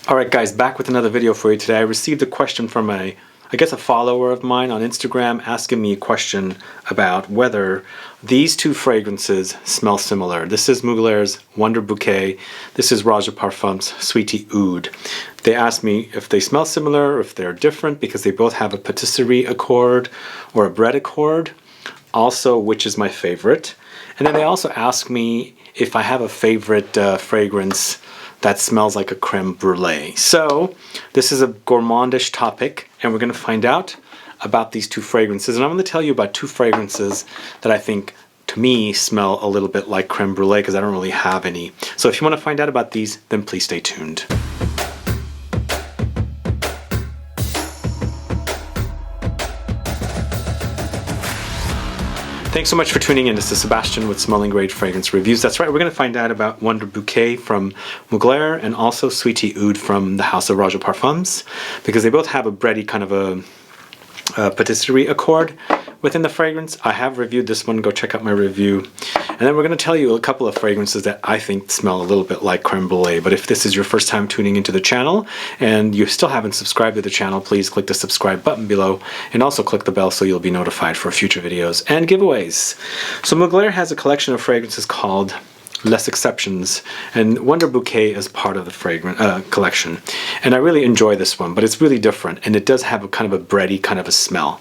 Alright guys, back with another video for you today. I received a question from a follower of mine on Instagram asking me a question about whether these two fragrances smell similar. This is Mugler's Wonder Bouquet. This is Roja Parfums Sweetie Oud. They asked me if they smell similar or if they're different because they both have a patisserie accord or a bread accord. Also, which is my favorite. And then they also asked me if I have a favorite fragrance that smells like a creme brulee. So this is a gourmandish topic and we're going to find out about these two fragrances, and I'm going to tell you about two fragrances that I think to me smell a little bit like creme brulee because I don't really have any. So if you want to find out about these, then please stay tuned. Thanks so much for tuning in. This is Sebastian with Smelling Great Fragrance Reviews. That's right, we're going to find out about Wonder Bouquet from Mugler and also Sweetie Oud from the house of Roja Parfums, because they both have a bready kind of a patisserie accord within the fragrance. I have reviewed this one, go check out my review. And then we're going to tell you a couple of fragrances that I think smell a little bit like creme brulee. But if this is your first time tuning into the channel and you still haven't subscribed to the channel, please click the subscribe button below and also click the bell so you'll be notified for future videos and giveaways. So Mugler has a collection of fragrances called Les Exceptions, and Wonder Bouquet is part of the fragrance collection, and I really enjoy this one, but it's really different and it does have a kind of a bready kind of a smell.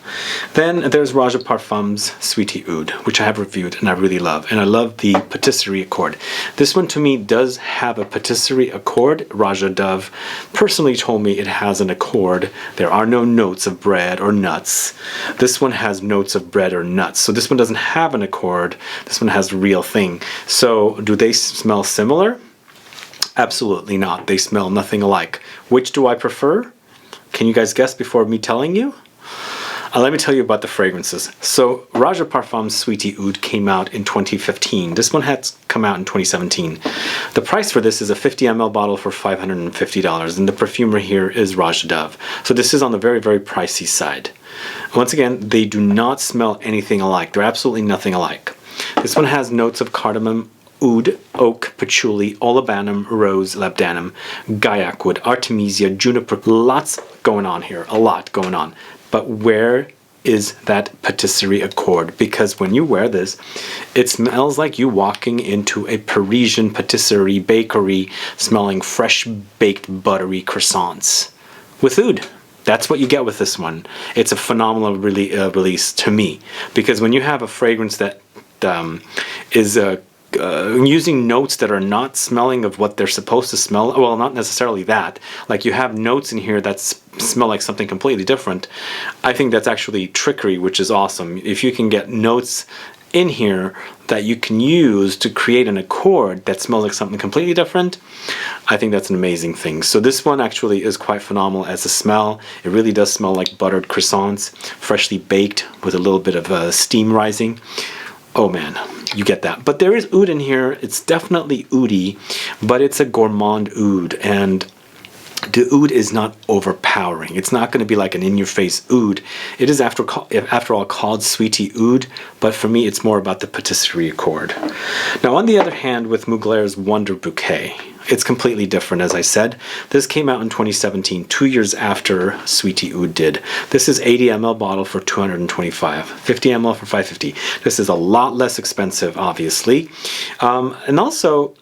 Then there's Roja Parfums Sweetie Oud, which I have reviewed and I really love, and I love the patisserie accord. This one to me does have a patisserie accord. Raja Dove personally told me it has an accord. There are no notes of bread or nuts. This one has notes of bread or nuts, so this one doesn't have an accord. This one has the real thing. So do they smell similar? Absolutely not. They smell nothing alike. Which do I prefer? Can you guys guess before me telling you? Let me tell you about the fragrances. So Roja Parfums Sweetie Oud came out in 2015. This one had come out in 2017. The price for this is a 50 ml bottle for $550, and the perfumer here is Raja Dove. So this is on the very, very pricey side. Once again, they do not smell anything alike. They're absolutely nothing alike. This one has notes of cardamom, oud, oak, patchouli, olibanum, rose, labdanum, guaiac wood, artemisia, juniper. Lots going on here, a lot going on. But where is that patisserie accord? Because when you wear this, it smells like you walking into a Parisian patisserie bakery smelling fresh baked buttery croissants with oud. That's what you get with this one. It's a phenomenal release to me, because when you have a fragrance that is using notes that are not smelling of what they're supposed to smell, well, not necessarily that, like you have notes in here that smell like something completely different, I think that's actually trickery, which is awesome. If you can get notes in here that you can use to create an accord that smells like something completely different, I think that's an amazing thing. So this one actually is quite phenomenal as a smell. It really does smell like buttered croissants, freshly baked with a little bit of steam rising. Oh man, you get that. But there is oud in here. It's definitely oudy, but it's a gourmand oud, and the oud is not overpowering. It's not going to be like an in-your-face oud. It is after all called Sweetie Oud, but for me it's more about the patisserie accord. Now on the other hand, with Mugler's Wonder Bouquet, it's completely different. As I said, this came out in 2017, 2 years after Sweetie Oud did. This is 80 ml bottle for $225, 50 ml for $550. This is a lot less expensive, obviously, and also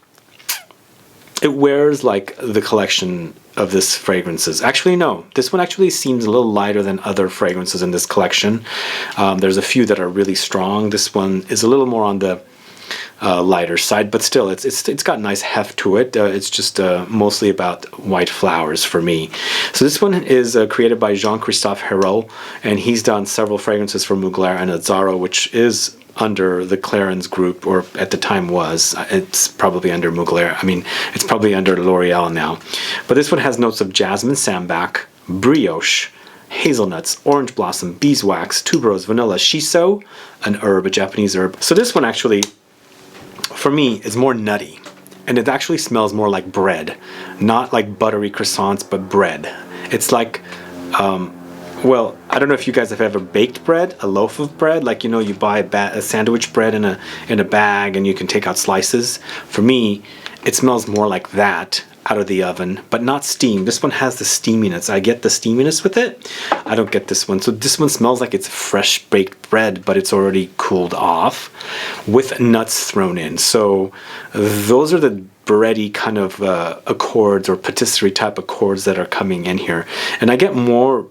it wears like the collection of this fragrances. Actually, no, this one actually seems a little lighter than other fragrances in this collection. There's a few that are really strong. This one is a little more on the lighter side, but still it's got nice heft to it. It's just mostly about white flowers for me. So this one is created by Jean-Christophe Herault, and he's done several fragrances for Mugler and Azzaro, which is under the Clarins group, or at the time was. It's probably under Mugler. I mean, it's probably under L'Oreal now. But this one has notes of jasmine, sambac, brioche, hazelnuts, orange blossom, beeswax, tuberose, vanilla, shiso, an herb, a Japanese herb. So this one actually, for me, is more nutty, and it actually smells more like bread, not like buttery croissants, but bread. It's like well, I don't know if you guys have ever baked bread, a loaf of bread, like, you know, you buy a sandwich bread in a bag and you can take out slices. For me, it smells more like that out of the oven, but not steam. This one has the steaminess. I get the steaminess with it. I don't get this one. So this one smells like it's fresh baked bread, but it's already cooled off with nuts thrown in. So those are the bready kind of accords or patisserie type accords that are coming in here. And I get more,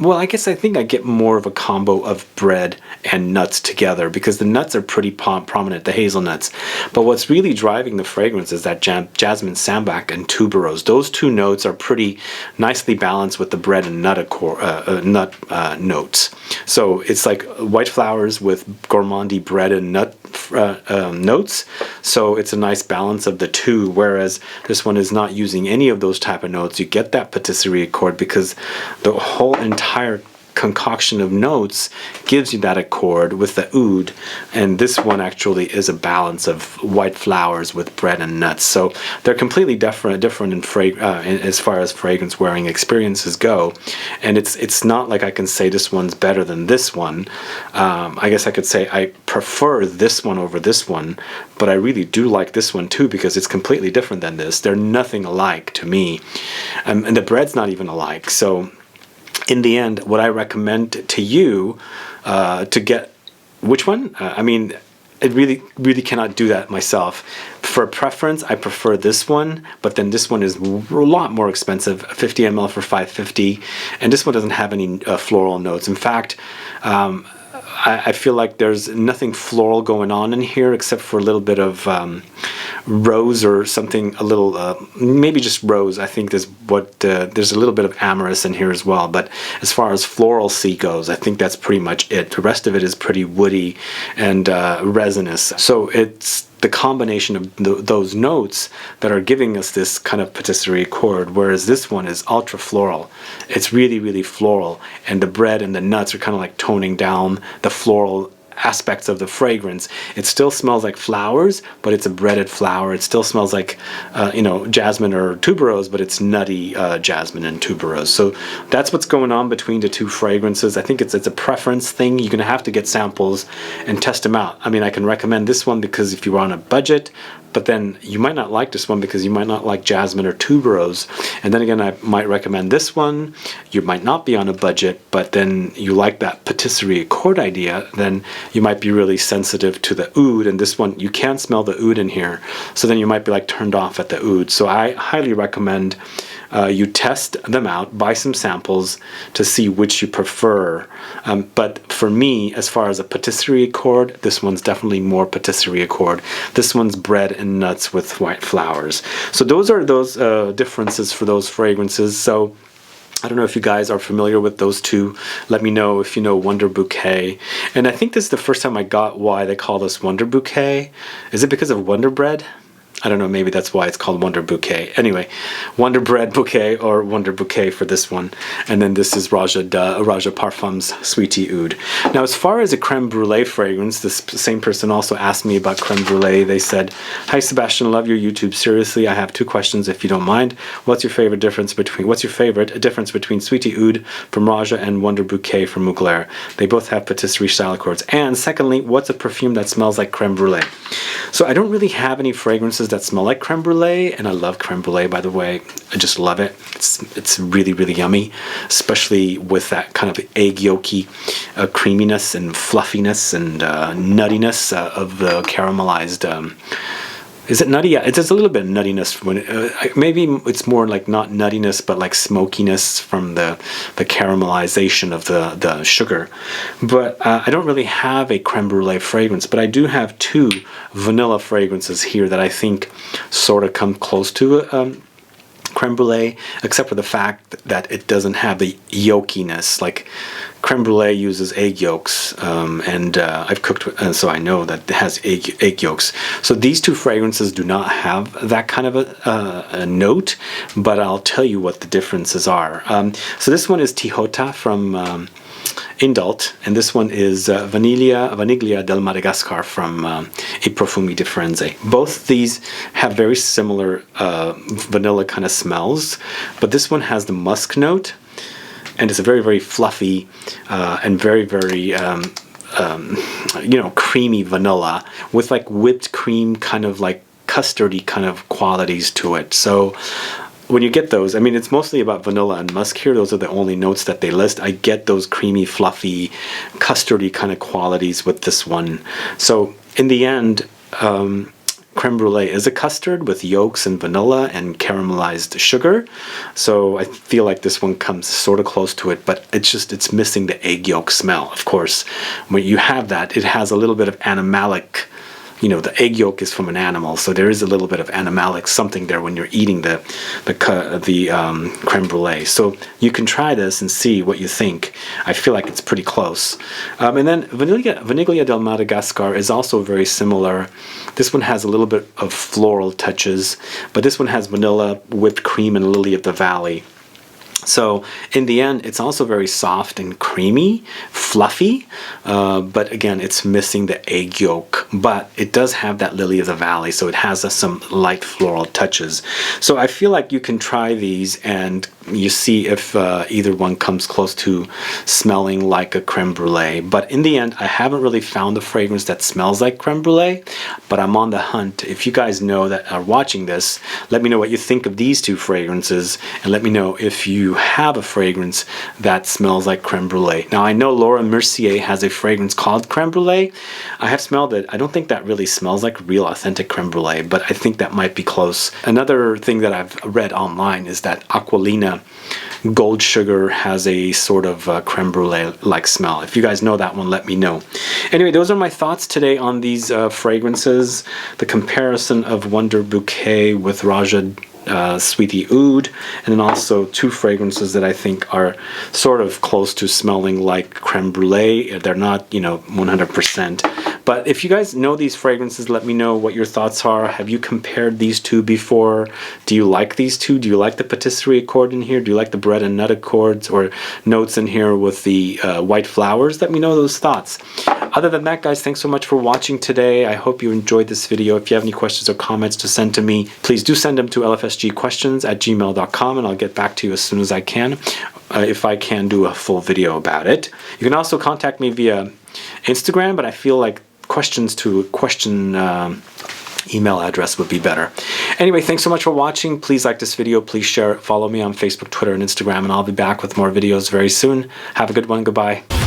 well, I think I get more of a combo of bread and nuts together because the nuts are pretty prominent, the hazelnuts. But what's really driving the fragrance is that jasmine, sambac, and tuberose. Those two notes are pretty nicely balanced with the bread and nut notes. So it's like white flowers with gourmandy bread and nut notes. So it's a nice balance of the two, whereas this one is not using any of those type of notes. You get that patisserie accord because the whole entire concoction of notes gives you that accord with the oud, and this one actually is a balance of white flowers with bread and nuts. So they're completely different in as far as fragrance wearing experiences go, and it's not like I can say this one's better than this one. I guess I could say I prefer this one over this one, but I really do like this one too because it's completely different than this. They're nothing alike to me, and the bread's not even alike. So in the end, what I recommend to you to get which one? I mean, I really cannot do that myself. For preference, I prefer this one, but then this one is a lot more expensive, 50 ml for $5.50, and this one doesn't have any floral notes. In fact, I feel like there's nothing floral going on in here except for a little bit of rose or something, a little maybe just rose. I think there's a little bit of amyris in here as well, but as far as floral C goes, I think that's pretty much it. The rest of it is pretty woody and resinous. So it's the combination of those notes that are giving us this kind of patisserie accord, whereas this one is ultra floral. It's really floral, and the bread and the nuts are kind of like toning down the floral aspects of the fragrance. It still smells like flowers, but it's a breaded flower. It still smells like jasmine or tuberose, but it's nutty jasmine and tuberose. So that's what's going on between the two fragrances. I think it's a preference thing. You're gonna have to get samples and test them out. I mean, I can recommend this one because if you're on a budget, but then you might not like this one because you might not like jasmine or tuberose. And then again, I might recommend this one. You might not be on a budget, but then you like that patisserie accord idea, then you might be really sensitive to the oud, and this one, you can smell the oud in here. So then you might be like turned off at the oud. So I highly recommend you test them out, buy some samples to see which you prefer. But for me, as far as a patisserie accord, this one's definitely more patisserie accord. This one's bread and nuts with white flowers. So those are those differences for those fragrances. So I don't know if you guys are familiar with those two. Let me know if you know Wonder Bouquet. And I think this is the first time I got why they call this Wonder Bouquet. Is it because of Wonder Bread? I don't know, maybe that's why it's called Wonder Bouquet. Anyway, Wonder Bread Bouquet or Wonder Bouquet for this one. And then this is Roja Parfums Sweetie Oud. Now, as far as a creme brulee fragrance, this same person also asked me about creme brulee. They said, "Hi Sebastian, love your YouTube. Seriously, I have two questions if you don't mind. What's your favorite difference between Sweetie Oud from Roja and Wonder Bouquet from Mugler? They both have patisserie style accords. And secondly, what's a perfume that smells like creme brulee?" So I don't really have any fragrances that smell like creme brulee, and I love creme brulee, by the way. I just love it. It's really yummy, especially with that kind of egg yolky creaminess and fluffiness and nuttiness of the caramelized. Is it nutty? Yeah, it does a little bit of nuttiness. When maybe it's more like not nuttiness, but like smokiness from the caramelization of the sugar. But I don't really have a creme brulee fragrance, but I do have two vanilla fragrances here that I think sort of come close to creme brulee, except for the fact that it doesn't have the yolkiness. Like creme brulee uses egg yolks, and I've cooked, and so I know that it has egg yolks. So these two fragrances do not have that kind of a note, but I'll tell you what the differences are. So this one is Tijota from Indult, and this one is Vaniglia del Madagascar from I Profumi di Firenze. Both these have very similar vanilla kind of smells, but this one has the musk note, and it's a very fluffy and very creamy vanilla with like whipped cream kind of like custardy kind of qualities to it. So when you get those, I mean, it's mostly about vanilla and musk here. Those are the only notes that they list. I get those creamy, fluffy, custardy kind of qualities with this one. So in the end, creme brulee is a custard with yolks and vanilla and caramelized sugar. So I feel like this one comes sort of close to it, but it's missing the egg yolk smell. Of course, when you have that, it has a little bit of animalic. You know, the egg yolk is from an animal, so there is a little bit of animalic something there when you're eating the creme brulee. So you can try this and see what you think. I feel like it's pretty close. And then Vaniglia del Madagascar is also very similar. This one has a little bit of floral touches, but this one has vanilla, whipped cream, and lily of the valley. So in the end, it's also very soft and creamy, fluffy, but again, it's missing the egg yolk, but it does have that lily of the valley, so it has some light floral touches. So I feel like you can try these and you see if either one comes close to smelling like a creme brulee. But in the end, I haven't really found a fragrance that smells like creme brulee, but I'm on the hunt. If you guys know that are watching this, let me know what you think of these two fragrances, and let me know if you have a fragrance that smells like creme brulee. Now I know Laura Mercier has a fragrance called creme brulee. I have smelled it. I don't think that really smells like real authentic creme brulee, but I think that might be close. Another thing that I've read online is that Aquilina Gold Sugar has a sort of creme brulee like smell. If you guys know that one, let me know. Anyway, those are my thoughts today on these fragrances. The comparison of Wonder Bouquet with Roja Sweetie Oud, and then also two fragrances that I think are sort of close to smelling like creme brulee. They're not, you know, 100%. But if you guys know these fragrances, let me know what your thoughts are. Have you compared these two before? Do you like these two? Do you like the patisserie accord in here? Do you like the bread and nut accords or notes in here with the white flowers? Let me know those thoughts. Other than that, guys, thanks so much for watching today. I hope you enjoyed this video. If you have any questions or comments to send to me, please do send them to lfsgquestions@gmail.com, and I'll get back to you as soon as I can, if I can do a full video about it. You can also contact me via Instagram, but I feel like questions to question email address would be better. Anyway, thanks so much for watching. Please like this video. Please share it. Follow me on Facebook, Twitter, and Instagram, and I'll be back with more videos very soon. Have a good one. Goodbye.